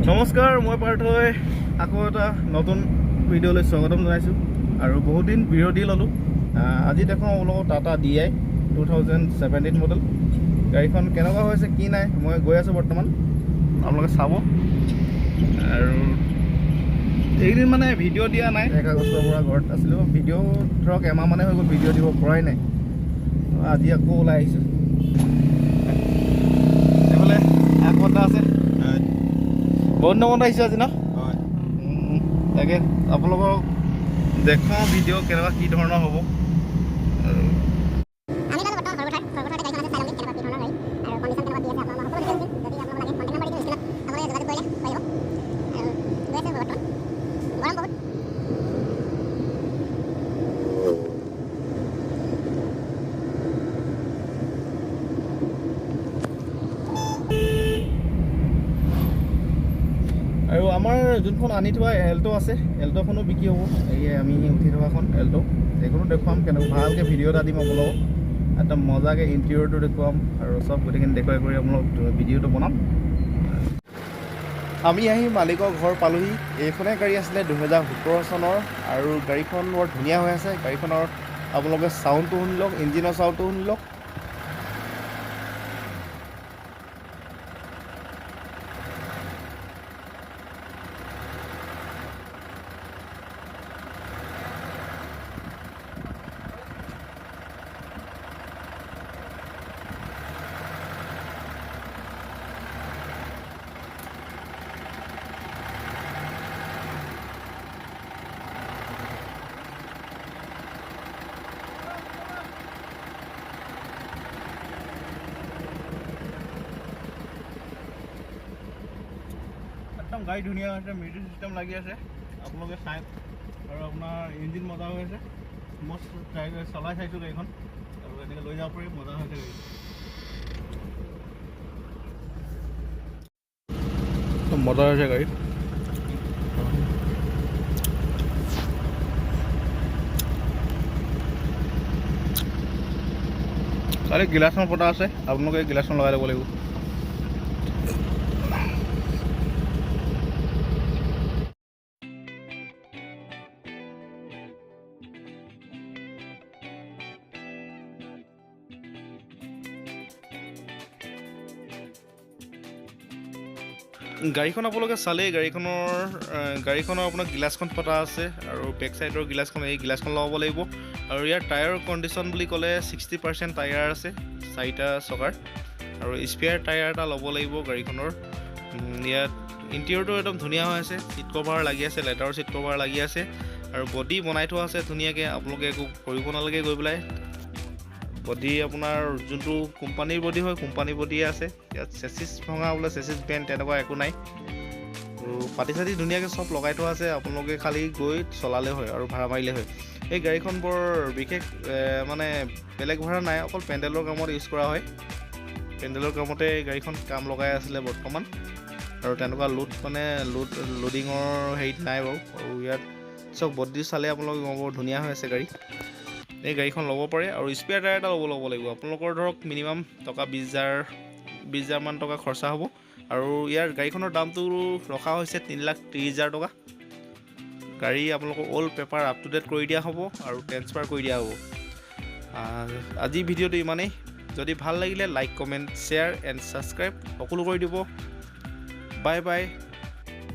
নমস্কাৰ, মই পাৰ্থই আকৌ এটা নতুন ভিডিঅ'লৈ স্বাগতম জনাইছোঁ। আৰু বহুত দিন বিৰতি ল'লোঁ। আজি দেখুৱাওঁ আপোনালোকক টাটা DI 2017 মডেল। গাড়ীখন কেনেকুৱা হৈছে কি নাই মই গৈ আছোঁ বৰ্তমান, আপোনালোকে চাব। আৰু এইকেইদিন মানে ভিডিঅ' দিয়া নাই, 1 আগষ্টৰ পৰা ঘৰত আছিলোঁ। ভিডিঅ' ধৰক এমাহ মানে হৈ গ'ল, ভিডিঅ' দিব পৰাই নাই। আজি আকৌ ওলাই আহিছোঁ। এইফালে আকৌ এটা আছে, বহুত দিনৰ মূৰত আহিছোঁ আজি ন? হয়। তাকে আপোনালোকক দেখুৱাওঁ ভিডিঅ' কেনেকুৱা কি ধৰণৰ হ'ব। আৰু আমাৰ যোনখন আনি থোৱা এল্টো আছে, এল্টোখনো বিক্ৰী হ'ব। এই আমি উঠি থকাখন এল্টো, সেইখনো দেখুৱাম কেনেকুৱা ভালকৈ ভিডিঅ' এটা দিম আপোনালোকক। একদম মজাকৈ ইণ্টেৰিয়ৰটো দেখুৱাম আৰু চব গোটেইখিনি দেখুৱাই কৰি আপোনালোক ভিডিঅ'টো বনাম। আমি আহি মালিকৰ ঘৰ পালোহি। এইখনে গাড়ী আছিলে 2017 চনৰ, আৰু গাড়ীখন বৰ ধুনীয়া হৈ আছে। গাড়ীখনৰ আপোনালোকে চাউণ্ডটো শুনি লওক, ইঞ্জিনৰ চাউণ্ডটো শুনি লওক। একদম গাড়ী ধুনীয়া হৈছে, মিউজিক চিষ্টেম লাগি আছে আপোনালোকে চাই। আৰু আপোনাৰ ইঞ্জিন মজা হৈ আছে, মই চলাই চাইছোঁ গাড়ীখন। আৰু এনেকৈ লৈ যাব পাৰি, মজা হৈছে গাড়ী, মজা হৈছে গাড়ী। খালি গিলাচখন পতা আছে, আপোনালোকে গিলাচখন লগাই ল'ব লাগিব। গাড়ীখন আপোনালোকে চালেই, গাড়ীখনৰ আপোনাৰ গিলাচখন ফটা আছে। আৰু বেক চাইডৰ গিলাচখন, এই গিলাচখন লগাব লাগিব। আৰু ইয়াৰ টায়াৰ কণ্ডিশ্যন বুলি ক'লে 60% টায়াৰ আছে 4টা চকাৰ। আৰু স্পেয়াৰ টায়াৰ এটা ল'ব লাগিব গাড়ীখনৰ। ইয়াত ইণ্টেৰিয়ৰটো একদম ধুনীয়া হৈ আছে, ছিট কভাৰ লাগি আছে, লেডাৰৰ ছিট কভাৰ লাগি আছে। আৰু বডি বনাই থোৱা আছে ধুনীয়াকৈ, আপোনালোকে একো কৰিব নালাগে গৈ পেলাই। বডি আপোনাৰ যোনটো কোম্পানীৰ বডি হয়, কোম্পানী বডিয়ে আছে। ইয়াত চেচিছ ভঙা বোলে, চেচিছ বেণ্ড তেনেকুৱা একো নাই। আৰু পাতি চাতি ধুনীয়াকৈ চব লগাই থোৱা আছে, আপোনালোকে খালি গৈ চলালে হয় আৰু ভাড়া মাৰিলে হয়। এই গাড়ীখন বৰ বিশেষ মানে বেলেগ ভাড়া নাই, অকল পেণ্ডেলৰ কামত ইউজ কৰা হয়। পেণ্ডেলৰ কামতে গাড়ীখন কাম লগাই আছিলে বৰ্তমান। আৰু তেনেকুৱা লোডিঙৰ হেৰিত নাই বাৰু। আৰু ইয়াত চব বডি চালে আপোনালোকে বৰ ধুনীয়া হৈ আছে গাড়ী। এই গাড়ীখন ল'ব পাৰে। আৰু স্পেয়াৰ টায়াৰ এটা ল'ব লাগিব। আপোনালোকৰ ধৰক মিনিমাম টকা 20,000 মান টকা খৰচা হ'ব। আৰু ইয়াৰ গাড়ীখনৰ দামটো ৰখা হৈছে 3,30,000 টকা। গাড়ী আপোনালোকৰ all paper up to date কৰি দিয়া হ'ব আৰু ট্ৰেন্সফাৰ কৰি দিয়া হ'ব। আজি ভিডিঅ'টো ইমানেই। যদি ভাল লাগিলে like, comment, share and subscribe সকলো কৰি দিব। Bye bye.